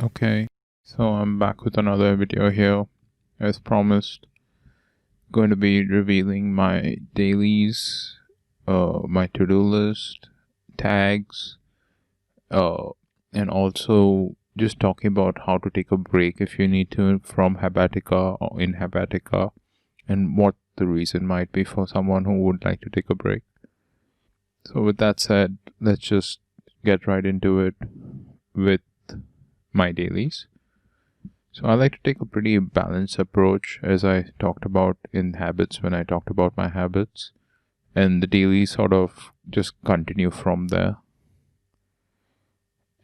Okay, so I'm back with another video here. As promised, going to be revealing my dailies, my to-do list, tags, and also just talking about how to take a break if you need to from Habitica or in Habitica, and what the reason might be for someone who would like to take a break. So with that said, let's just get right into it with my dailies. So I like to take a pretty balanced approach, as I talked about in habits when I talked about my habits, and the dailies sort of just continue from there.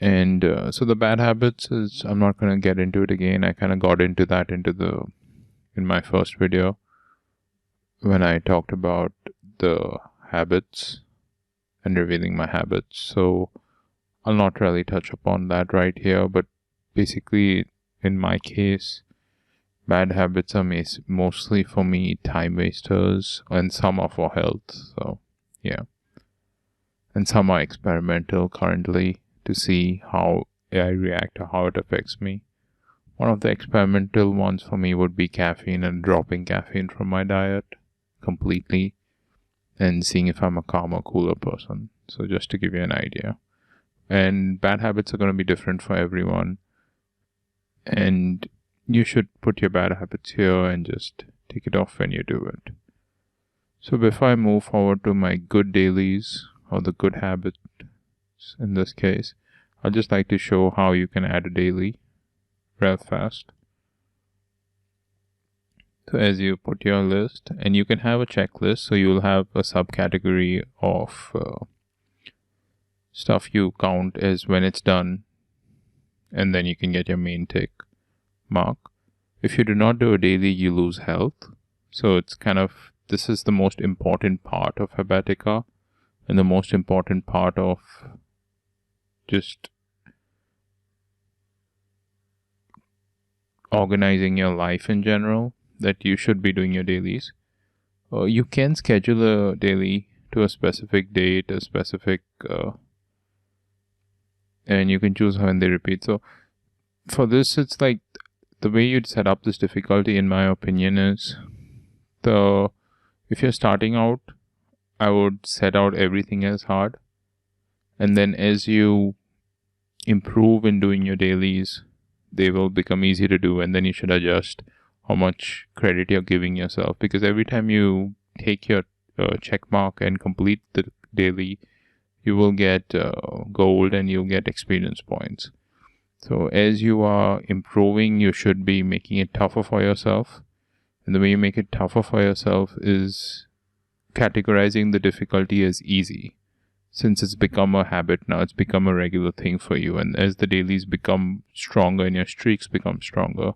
And so the bad habits is, I'm not going to get into it again. I kind of got into that in my first video when I talked about the habits and revealing my habits. So I'll not really touch upon that right here, but basically in my case, bad habits are mostly for me time wasters, and some are for health. So yeah, and some are experimental currently to see how I react or how it affects me. One of the experimental ones for me would be caffeine and dropping caffeine from my diet completely and seeing if I'm a calmer, cooler person. So just to give you an idea. And bad habits are going to be different for everyone. And you should put your bad habits here and just take it off when you do it. So before I move forward to my good dailies, or the good habits in this case, I'd just like to show how you can add a daily real fast. So as you put your list, and you can have a checklist, so you'll have a subcategory of stuff you count as when it's done, and then you can get your main tick mark. If you do not do a daily, you lose health. So it's kind of, this is the most important part of Habitica, and the most important part of just organizing your life in general, that you should be doing your dailies. You can schedule a daily to a specific date, a specific and you can choose when they repeat. So for this, it's like the way you'd set up this difficulty, in my opinion, is if you're starting out, I would set out everything as hard, and then as you improve in doing your dailies, they will become easy to do, and then you should adjust how much credit you're giving yourself, because every time you take your check mark and complete the daily, you will get gold and you'll get experience points. So as you are improving, you should be making it tougher for yourself. And the way you make it tougher for yourself is categorizing the difficulty as easy. Since it's become a habit now, it's become a regular thing for you. And as the dailies become stronger and your streaks become stronger,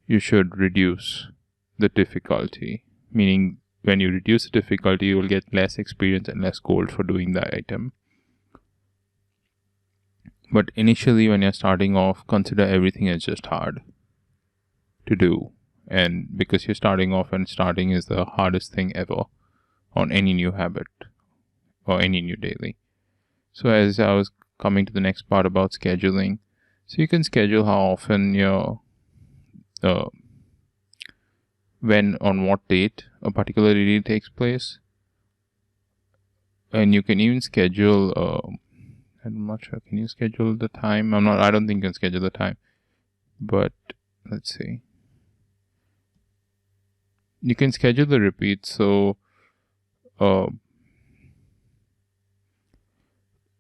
you should reduce the difficulty. Meaning, when you reduce the difficulty, you will get less experience and less gold for doing the item. But initially, when you're starting off, consider everything as just hard to do. And because you're starting off, and starting is the hardest thing ever on any new habit or any new daily. So as I was coming to the next part about scheduling, so you can schedule how often your when, on what date a particular daily takes place, and you can even schedule I'm not sure, can you schedule the time? I don't think you can schedule the time, but let's see. You can schedule the repeats. So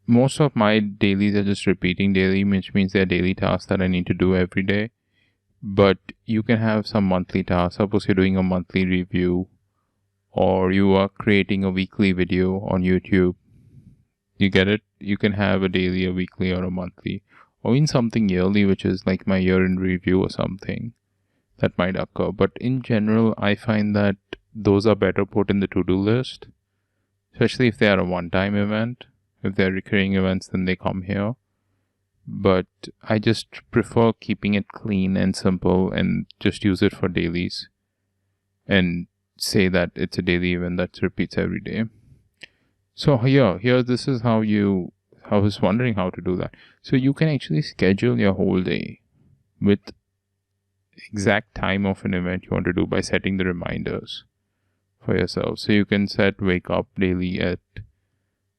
most of my dailies are just repeating daily, which means they're daily tasks that I need to do every day. But you can have some monthly tasks. Suppose you're doing a monthly review, or you are creating a weekly video on YouTube. You get it? You can have a daily, a weekly, or a monthly, or in something yearly, which is like my year-end review or something that might occur. But in general, I find that those are better put in the to-do list, especially if they are a one-time event. If they're recurring events, then they come here. But I just prefer keeping it clean and simple and just use it for dailies and say that it's a daily event that repeats every day. So here this is how I was wondering how to do that. So you can actually schedule your whole day. with exact time of an event you want to do by setting the reminders for yourself. So you can set wake up daily at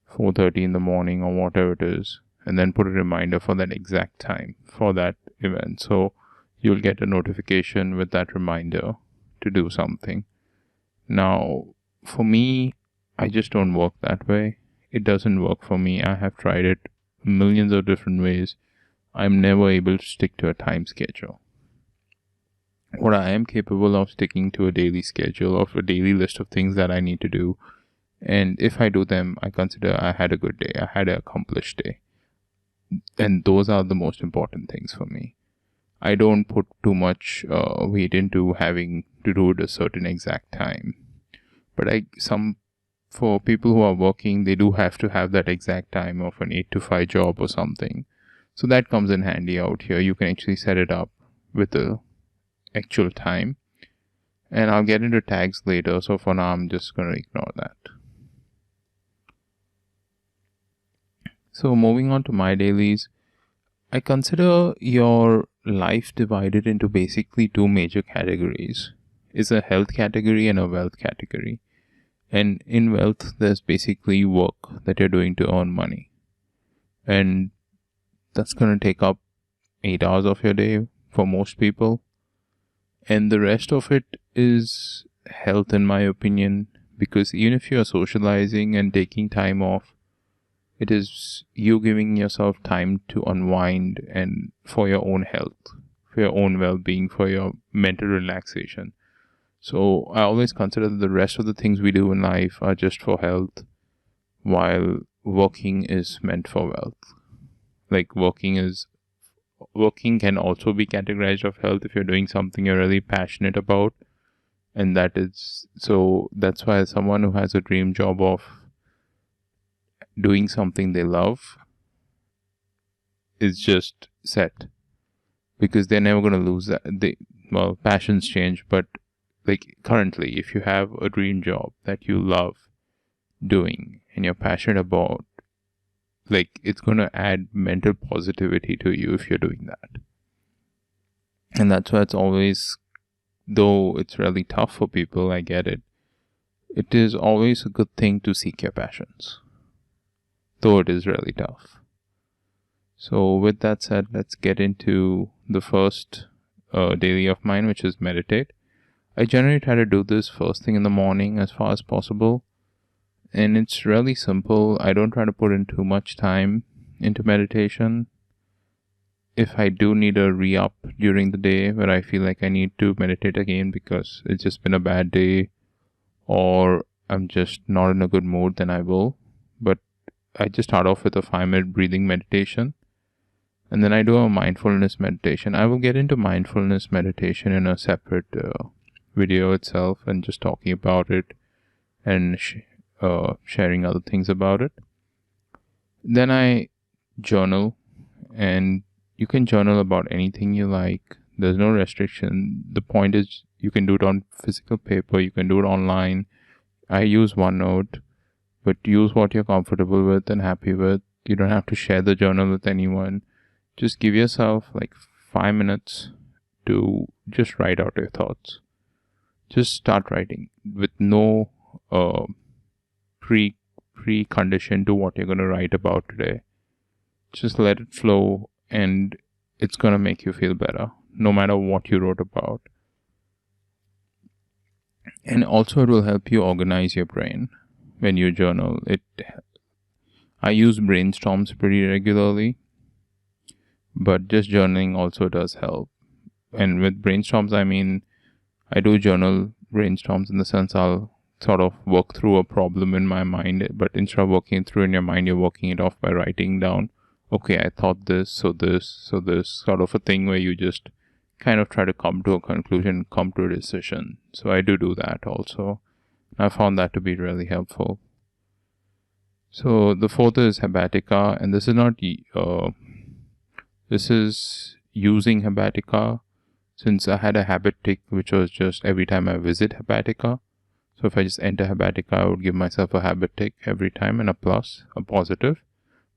4:30 in the morning or whatever it is, and then put a reminder for that exact time for that event. So you'll get a notification with that reminder to do something. Now, for me, I just don't work that way. It doesn't work for me. I have tried it millions of different ways. I'm never able to stick to a time schedule. What I am capable of sticking to a daily schedule, of a daily list of things that I need to do. And if I do them, I consider I had a good day. I had an accomplished day. And those are the most important things for me. I don't put too much weight into having to do it a certain exact time. But for people who are working, they do have to have that exact time of an 8 to 5 job or something. So that comes in handy out here. You can actually set it up with the actual time. And I'll get into tags later. So for now, I'm just going to ignore that. So moving on to my dailies, I consider your life divided into basically two major categories. It's a health category and a wealth category. And in wealth, there's basically work that you're doing to earn money. And that's going to take up 8 hours of your day for most people. And the rest of it is health, in my opinion, because even if you're socializing and taking time off, it is you giving yourself time to unwind and for your own health, for your own well-being, for your mental relaxation. So I always consider that the rest of the things we do in life are just for health, while working is meant for wealth. Like working can also be categorized of health if you're doing something you're really passionate about. And that's why someone who has a dream job of doing something they love is just set, because they're never going to lose that. Passions change, but like currently, if you have a dream job that you love doing and you're passionate about, like it's going to add mental positivity to you if you're doing that. And that's why it's always, though it's really tough for people, I get it, it is always a good thing to seek your passions, though it is really tough. So with that said, let's get into the first daily of mine, which is meditate. I generally try to do this first thing in the morning as far as possible. And it's really simple. I don't try to put in too much time into meditation. If I do need a re-up during the day where I feel like I need to meditate again because it's just been a bad day or I'm just not in a good mood, then I will. But I just start off with a 5-minute breathing meditation. And then I do a mindfulness meditation. I will get into mindfulness meditation in a separate video itself and just talking about it and sharing other things about it. Then I journal, and you can journal about anything you like. There's no restriction. The point is you can do it on physical paper, you can do it online. I use OneNote, but use what you're comfortable with and happy with. You don't have to share the journal with anyone. Just give yourself like 5 minutes to just write out your thoughts. Just start writing with no pre-condition to what you're going to write about today. Just let it flow, and it's going to make you feel better, no matter what you wrote about. And also it will help you organize your brain when you journal. I use brainstorms pretty regularly, but just journaling also does help. And with brainstorms, I mean, I do journal brainstorms in the sense I'll sort of work through a problem in my mind, but instead of working it through in your mind, you're working it off by writing down, okay, I thought this, so this, sort of a thing where you just kind of try to come to a conclusion, come to a decision. So I do that also. I found that to be really helpful. So the fourth is Habitica, and this is not, this is using Habitica, since I had a habit tick, which was just every time I visit Habitica. So if I just enter Habitica, I would give myself a habit tick every time and a plus, a positive.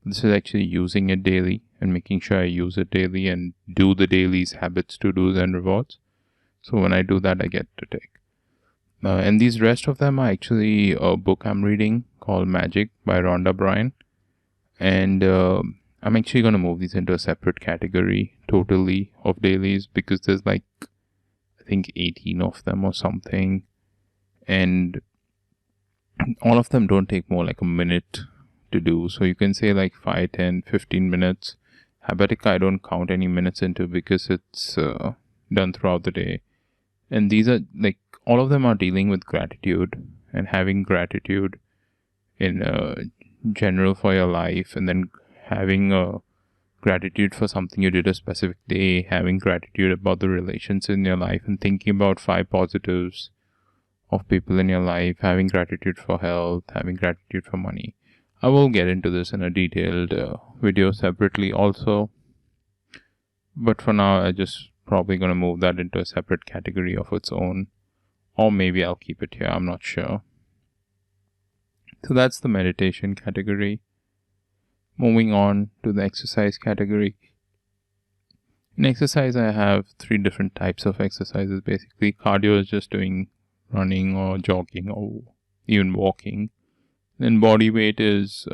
This is actually using it daily and making sure I use it daily and do the Dailies habits to do's and rewards. So when I do that, I get to take. And these rest of them are actually a book I'm reading called Magic by Rhonda Byrne. And I'm actually going to move these into a separate category totally of dailies, because there's like, I think 18 of them or something. And all of them don't take more like a minute to do. So you can say like 5, 10, 15 minutes. Habitica, I don't count any minutes into because it's done throughout the day. And these are like, all of them are dealing with gratitude and having gratitude in general for your life, and then having a gratitude for something you did a specific day, having gratitude about the relations in your life, and thinking about 5 positives of people in your life, having gratitude for health, having gratitude for money. I will get into this in a detailed video separately also, but for now I just probably going to move that into a separate category of its own, or maybe I'll keep it here, I'm not sure. So that's the meditation category. Moving on to the exercise category. In exercise, I have 3 different types of exercises. Basically, cardio is just doing running or jogging or even walking. Then body weight is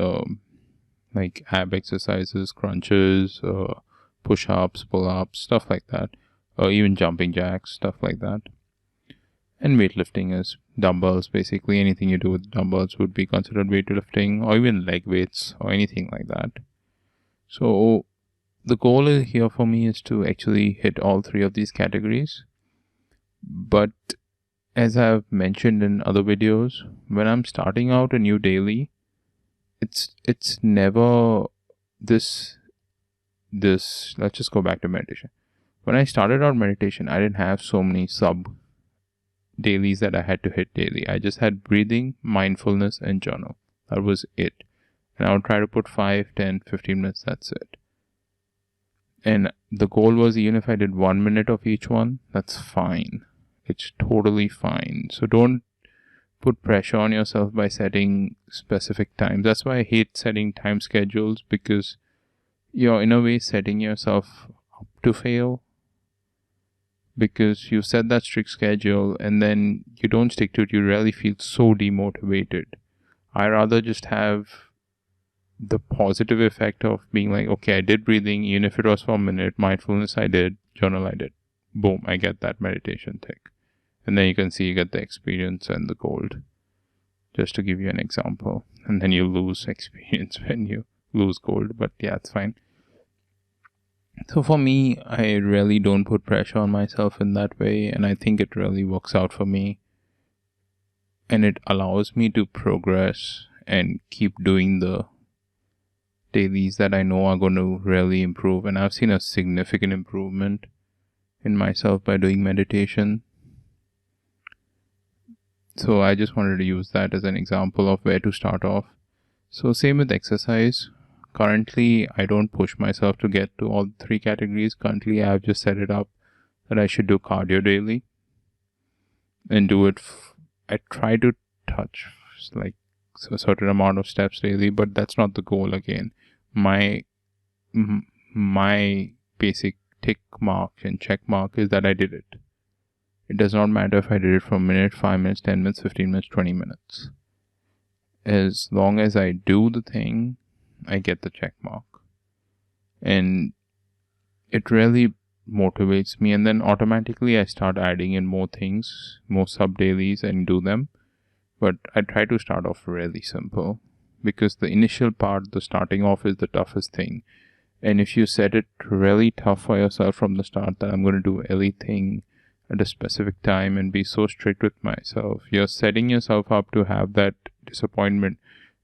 like ab exercises, crunches, push-ups, pull-ups, stuff like that. Or even jumping jacks, stuff like that. And weightlifting is dumbbells. Basically, anything you do with dumbbells would be considered weightlifting, or even leg weights or anything like that. So the goal here for me is to actually hit all 3 of these categories. But as I've mentioned in other videos, when I'm starting out a new daily, it's never this let's just go back to meditation. When I started out meditation, I didn't have so many sub dailies that I had to hit daily. I just had breathing, mindfulness, and journal. That was it. And I would try to put 5, 10, 15 minutes, that's it. And the goal was, even if I did 1 minute of each one, that's fine. It's totally fine. So don't put pressure on yourself by setting specific times. That's why I hate setting time schedules, because you're in a way setting yourself up to fail, because you set that strict schedule and then you don't stick to it. You really feel so demotivated. I rather just have the positive effect of being like, okay, I did breathing, even if it was for a minute. Mindfulness I did, journal I did. Boom, I get that meditation thing. And then you can see you get the experience and the gold. Just to give you an example. And then you lose experience when you lose gold. But yeah, it's fine. So for me, I really don't put pressure on myself in that way, and I think it really works out for me. And it allows me to progress and keep doing the dailies that I know are going to really improve. And I've seen a significant improvement in myself by doing meditation. So I just wanted to use that as an example of where to start off. So same with exercise. Currently, I don't push myself to get to all 3 categories. Currently, I've just set it up that I should do cardio daily and do it. I try to touch like a certain amount of steps daily, but that's not the goal again. My basic tick mark and check mark is that I did it. It does not matter if I did it for a minute, 5 minutes, 10 minutes, 15 minutes, 20 minutes. As long as I do the thing, I get the check mark. And it really motivates me, and then automatically I start adding in more things, more sub dailies, and do them. But I try to start off really simple, because the initial part, the starting off, is the toughest thing. And if you set it really tough for yourself from the start, that I'm going to do everything at a specific time and be so strict with myself, you're setting yourself up to have that disappointment.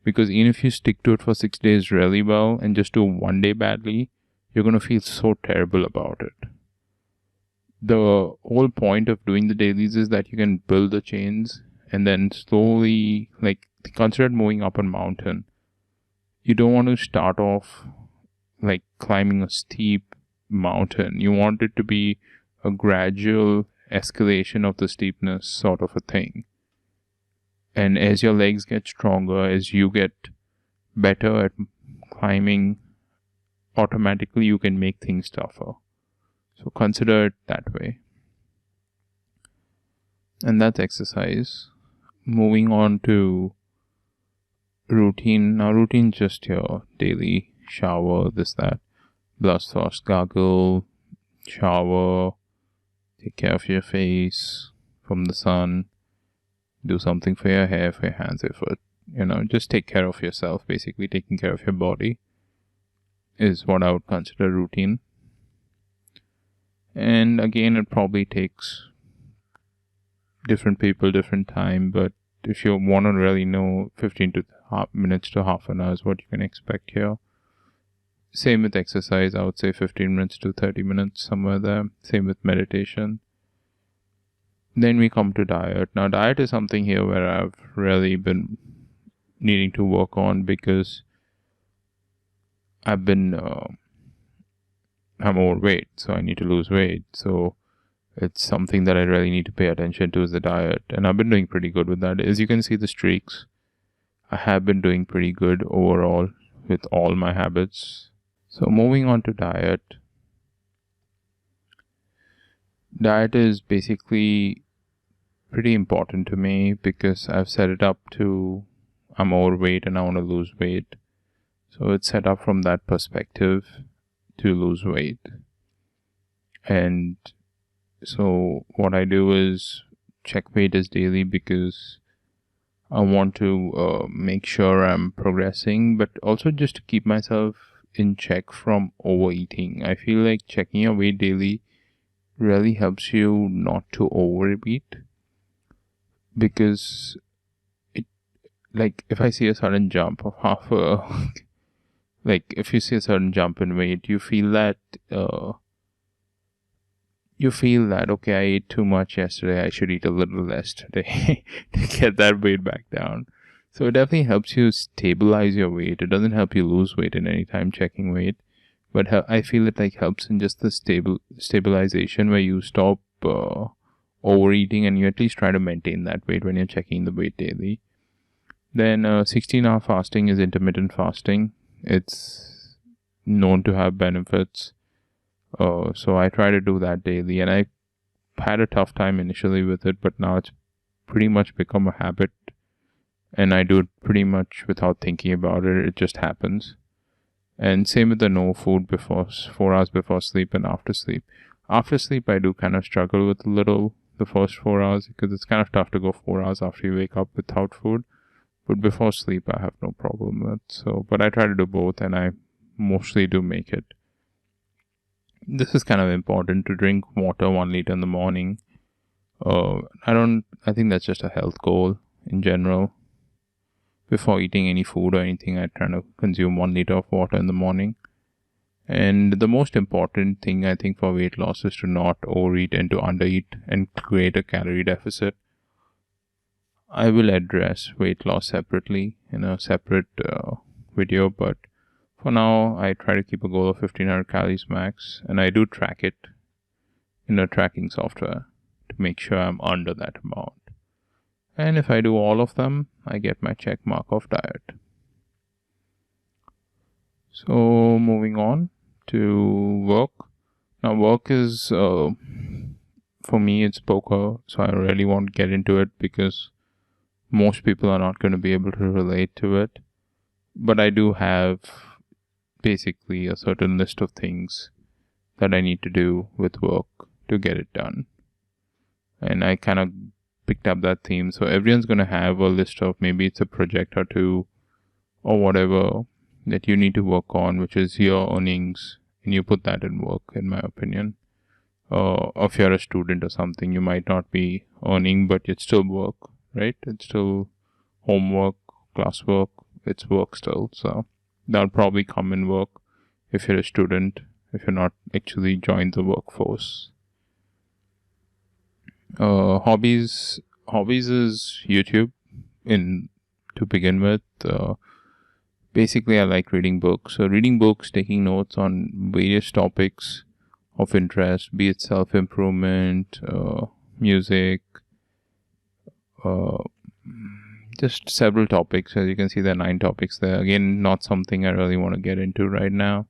Because even if you stick to it for 6 days really well and just do 1 day badly, you're going to feel so terrible about it. The whole point of doing the dailies is that you can build the chains and then slowly, like, consider moving up a mountain. You don't want to start off like climbing a steep mountain. You want it to be a gradual escalation of the steepness sort of a thing. And as your legs get stronger, as you get better at climbing automatically you can make things tougher. So consider it that way. And that's exercise. Moving on to routine. Now routine just your daily shower, this, that, brush, floss, gargle, shower, take care of your face from the sun, do something for your hair, for your hands, your foot. Just take care of yourself. Basically, taking care of your body is what I would consider routine. And again, it probably takes different people, different time, but if you want to really know, 15 minutes to half an hour is what you can expect here. Same with exercise, I would say 15 minutes to 30 minutes, somewhere there. Same with meditation. Then we come to diet. Now, diet is something here where I've really been needing to work on, because I'm overweight, so I need to lose weight. So it's something that I really need to pay attention to, is the diet. And I've been doing pretty good with that. As you can see the streaks, I have been doing pretty good overall with all my habits. So moving on to diet. Diet is basically pretty important to me, because I've set it up to, I'm overweight and I want to lose weight. So it's set up from that perspective to lose weight. And so what I do is check weight as daily, because I want to make sure I'm progressing, but also just to keep myself in check from overeating. I feel like checking your weight daily really helps you not to overeat, because if I see a sudden jump of half a if you see a sudden jump in weight, you feel that okay, I ate too much yesterday, I should eat a little less today to get that weight back down. So it definitely helps you stabilize your weight. It doesn't help you lose weight in any time checking weight, but I feel it helps in just the stabilization, where you stop overeating and you at least try to maintain that weight when you're checking the weight daily. Then 16-hour fasting is intermittent fasting. It's known to have benefits. So I try to do that daily, and I had a tough time initially with it, but now it's pretty much become a habit, and I do it pretty much without thinking about it. It just happens. And same with the no food before 4 hours before sleep and after sleep. After sleep, I do kind of struggle with the first 4 hours, because it's kind of tough to go 4 hours after you wake up without food. But before sleep, I have no problem with. But I try to do both, and I mostly do make it. This is kind of important, to drink water 1 liter in the morning. I think that's just a health goal in general. Before eating any food or anything, I try to consume 1 liter of water in the morning. And the most important thing, I think, for weight loss is to not overeat and to undereat and create a calorie deficit. I will address weight loss separately in a separate video, but for now, I try to keep a goal of 1500 calories max, and I do track it in a tracking software to make sure I'm under that amount. And if I do all of them, I get my check mark of diet. So moving on to work. Now work is, for me, it's poker, so I really won't get into it, because most people are not going to be able to relate to it. But I do have basically a certain list of things that I need to do with work to get it done. And I kind of picked up that theme. So everyone's going to have a list of, maybe it's a project or two or whatever that you need to work on, which is your earnings, and you put that in work, in my opinion. If you're a student or something, you might not be earning, but it's still work, right? It's still homework, classwork, it's work still. So that'll probably come in work if you're a student, if you're not actually joined the workforce. Hobbies is YouTube to begin with. Basically, I like reading books. So reading books, taking notes on various topics of interest, be it self-improvement, music, just several topics. As you can see, there are 9 topics there. Again, not something I really want to get into right now.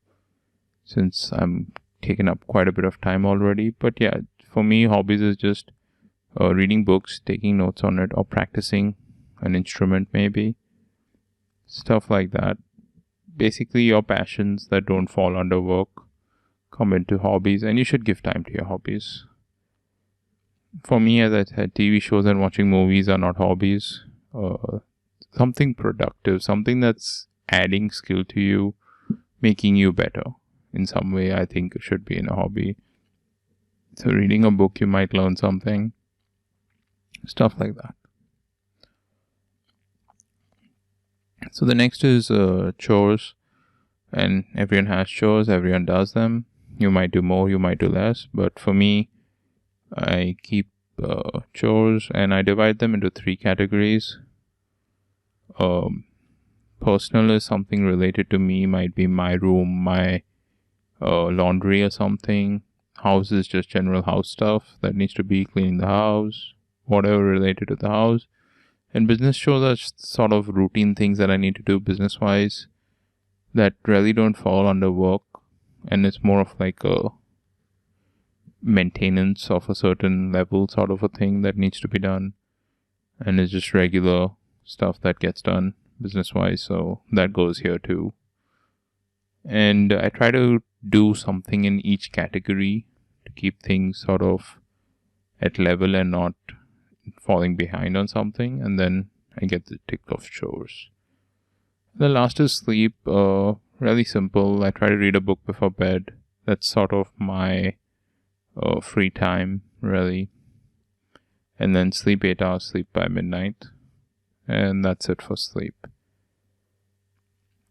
since I'm taken up quite a bit of time already. But yeah, for me, hobbies is just reading books, taking notes on it, or practicing an instrument, maybe stuff like that. Basically, your passions that don't fall under work come into hobbies, and you should give time to your hobbies. For me, as I said, TV shows and watching movies are not hobbies. Something productive, something that's adding skill to you, making you better in some way, I think it should be in a hobby. So reading a book, you might learn something. Stuff like that. So the next is chores. And everyone has chores, everyone does them. You might do more, you might do less. But for me, I keep chores and I divide them into 3 categories. Personal is something related to me, might be my room, my laundry or something. House is just general house stuff that needs to be cleaning the house, whatever related to the house. And business chores are sort of routine things that I need to do business wise that really don't fall under work, and it's more of like a maintenance of a certain level sort of a thing that needs to be done, and it's just regular stuff that gets done business wise, so that goes here too. And I try to do something in each category to keep things sort of at level and not falling behind on something, and then I get the tick of chores. The last is sleep. Really simple. I try to read a book before bed. That's sort of my free time, really. And then sleep 8 hours, sleep by midnight. And that's it for sleep.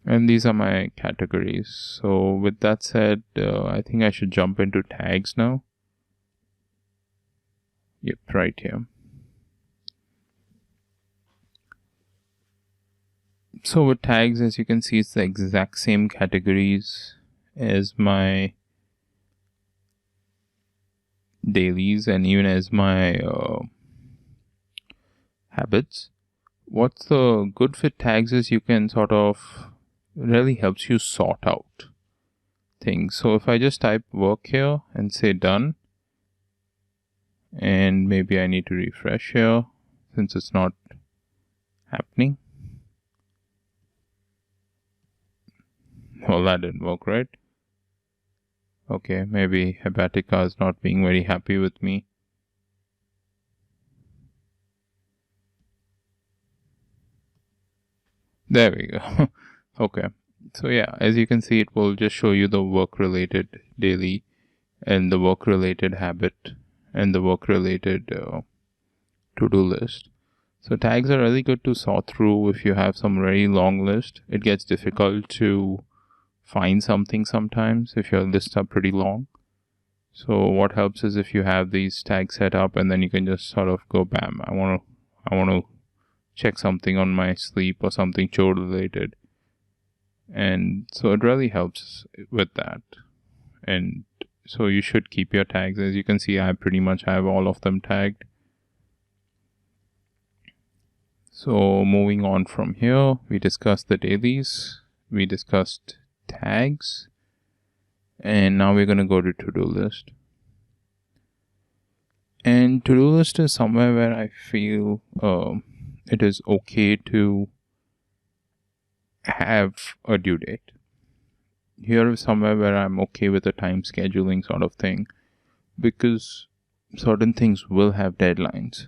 And these are my categories. So with that said, I think I should jump into tags now. Yep, right here. So with tags, as you can see, it's the exact same categories as my dailies and even as my habits. What's the good with tags is you can sort of really helps you sort out things. So if I just type work here and say done, and maybe I need to refresh here since it's not happening. Well, that didn't work, right? Okay, maybe Habitica is not being very happy with me. There we go. Okay, so yeah, as you can see, it will just show you the work-related daily and the work-related habit and the work-related to-do list. So tags are really good to sort through if you have some very long list. It gets difficult to find something sometimes if your lists are pretty long. So what helps is if you have these tags set up, and then you can just sort of go bam, I want to check something on my sleep or something chore related. And so it really helps with that. And so you should keep your tags. As you can see, I pretty much have all of them tagged. So moving on from here, we discussed the dailies, we discussed tags, and now we're going to go to to-do list. And to-do list is somewhere where I feel it is okay to have a due date. Here is somewhere where I'm okay with a time scheduling sort of thing, because certain things will have deadlines.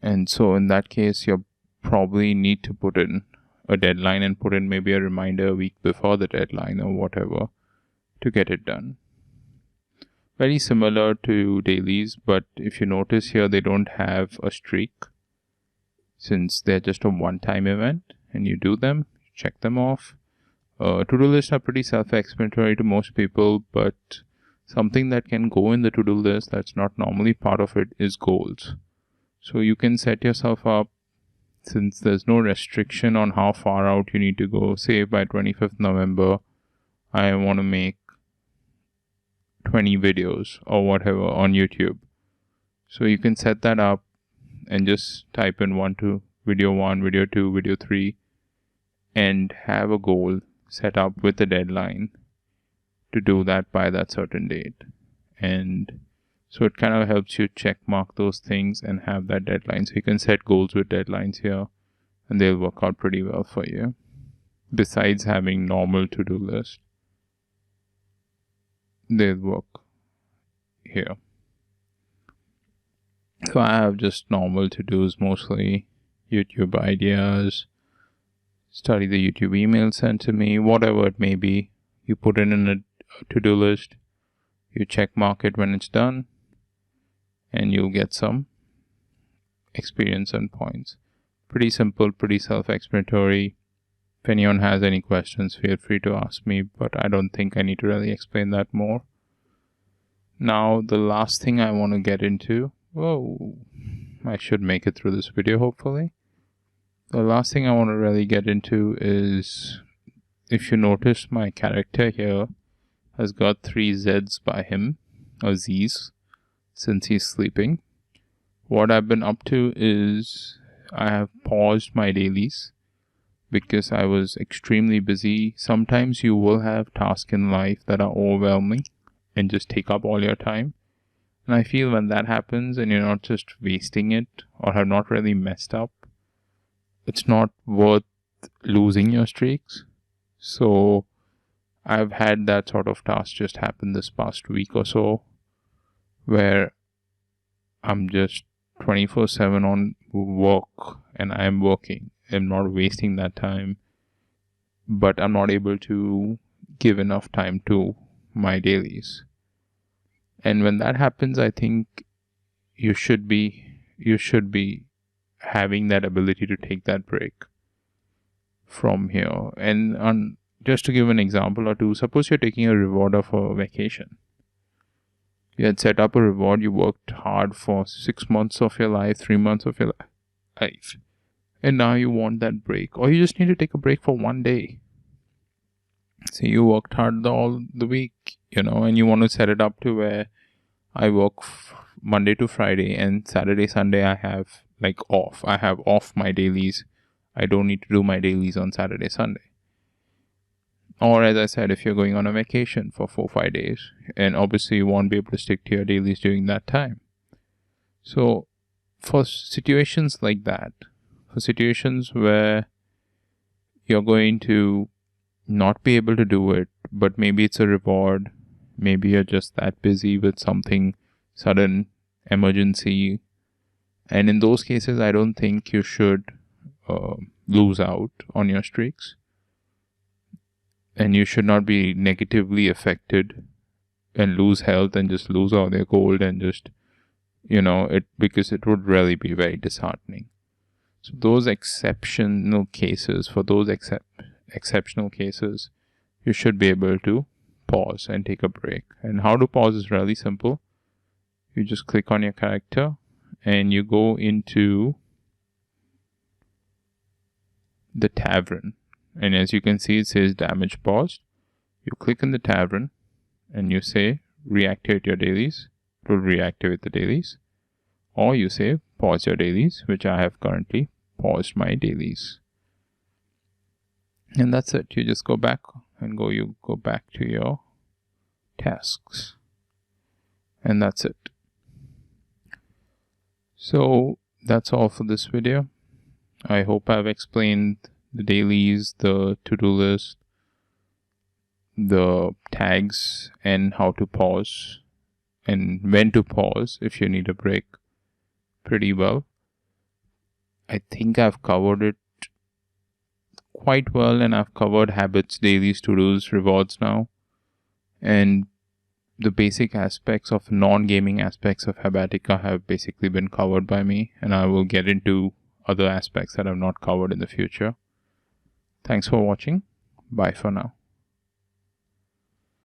And so in that case, you probably need to put in a deadline and put in maybe a reminder a week before the deadline or whatever to get it done. Very similar to dailies, but if you notice here, they don't have a streak since they're just a one-time event and you do them, check them off. To-do lists are pretty self-explanatory to most people, but something that can go in the to-do list that's not normally part of it is goals. So you can set yourself up, since there's no restriction on how far out you need to go. Say by 25th November, I want to make 20 videos or whatever on YouTube. So you can set that up and just type in video 1, video 2, video 3, and have a goal set up with a deadline to do that by that certain date. And so it kind of helps you check mark those things and have that deadline. So you can set goals with deadlines here and they'll work out pretty well for you. Besides having normal to-do list, they'll work here. So I have just normal to-dos, mostly YouTube ideas, study the YouTube email sent to me, whatever it may be. You put it in a to-do list, you check mark it when it's done, and you'll get some experience and points. Pretty simple, pretty self-explanatory. If anyone has any questions, feel free to ask me, but I don't think I need to really explain that more. Now, the last thing I want to get into, I should make it through this video, hopefully. The last thing I want to really get into is, if you notice, my character here has got 3 Z's by him, or Z's, since he's sleeping. What I've been up to is I have paused my dailies because I was extremely busy. Sometimes you will have tasks in life that are overwhelming and just take up all your time. And I feel when that happens and you're not just wasting it or have not really messed up, it's not worth losing your streaks. So I've had that sort of task just happen this past week or so, where I'm just 24/7 on work and I'm working. I'm not wasting that time, but I'm not able to give enough time to my dailies. And when that happens, I think you should be having that ability to take that break from here. And just to give an example or two, suppose you're taking a reward of a vacation. You had set up a reward, you worked hard for 6 months of your life, 3 months of your life, and now you want that break, or you just need to take a break for 1 day. So you worked hard all the week, and you want to set it up to where I work Monday to Friday, and Saturday, Sunday I have off. I have off my dailies. I don't need to do my dailies on Saturday, Sunday. Or as I said, if you're going on a vacation for 4-5 days, and obviously you won't be able to stick to your dailies during that time. So for situations like that, for situations where you're going to not be able to do it, but maybe it's a reward, maybe you're just that busy with something sudden, emergency, and in those cases I don't think you should lose out on your streaks. And you should not be negatively affected and lose health and just lose all their gold and just, because it would really be very disheartening. So those exceptional cases, you should be able to pause and take a break. And how to pause is really simple. You just click on your character and you go into the tavern. And as you can see, it says damage paused. You click on the tavern and you say reactivate your dailies. It will reactivate the dailies. Or you say pause your dailies, which I have currently paused my dailies. And that's it. You just go back and you go back to your tasks. And that's it. So that's all for this video. I hope I've explained the dailies, the to-do list, the tags, and how to pause and when to pause if you need a break pretty well. I think I've covered it quite well, and I've covered habits, dailies, to-dos, rewards now, and the basic aspects of non-gaming aspects of Habitica have basically been covered by me, and I will get into other aspects that I've not covered in the future. Thanks for watching. Bye for now.